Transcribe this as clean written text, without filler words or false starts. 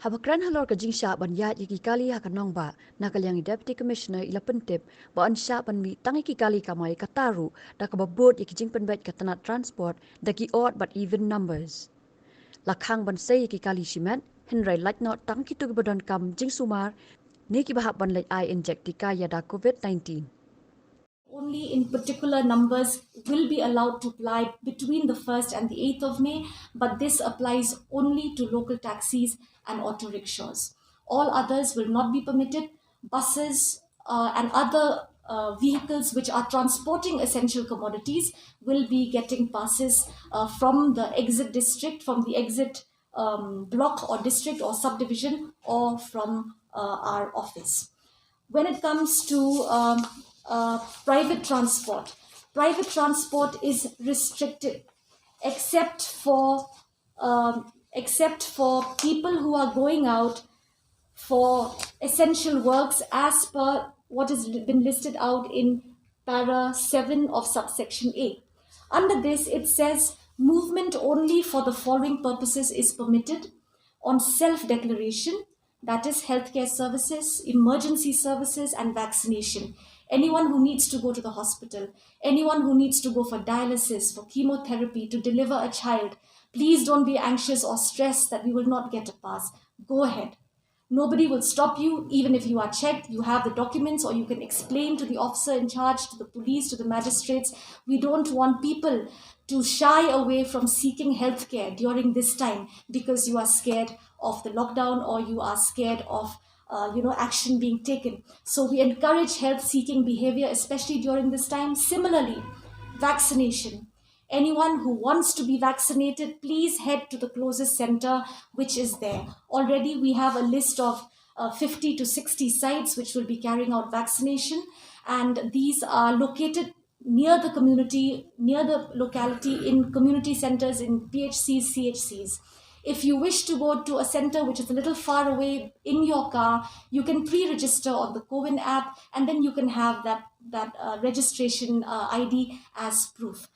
Habakran halor ka jingsha ban ya yiki kali ha kanong ba nakalyang Deputy Commissioner ila pentip ba ansya ban mi tangi ki kali kamay kataru da kababot yiki jing penbet katanat transport da ki odd but even numbers. Lakhang ban say yiki kali shimet henry like not tangi tu badon kam jing sumar ni ki bahap ban like I inject tika ya da COVID-19. Only in particular numbers will be allowed to apply between the 1st and the 8th of May, but this applies only to local taxis and auto rickshaws. All others will not be permitted. Buses and other vehicles which are transporting essential commodities will be getting passes from the exit district, from the exit block or district or subdivision, or from our office. When it comes to private transport is restricted except for people who are going out for essential works as per what has been listed out in para 7 of subsection A. Under this, it says movement only for the following purposes is permitted: on self-declaration, that is healthcare services, emergency services, and vaccination. Anyone who needs to go to the hospital, anyone who needs to go for dialysis, for chemotherapy, to deliver a child, please don't be anxious or stressed that we will not get a pass. Go ahead. Nobody will stop you, even if you are checked, you have the documents, or you can explain to the officer in charge, to the police, to the magistrates. We don't want people to shy away from seeking healthcare during this time because you are scared of the lockdown or you are scared of action being taken. So we encourage health-seeking behavior, especially during this time. Similarly, vaccination. Anyone who wants to be vaccinated, please head to the closest center which is there. Already we have a list of 50 to 60 sites which will be carrying out vaccination, and these are located near the community, near the locality, in community centers, in PHCs, CHCs. If you wish to go to a center which is a little far away in your car, you can pre-register on the CoWIN app, and then you can have that registration ID as proof.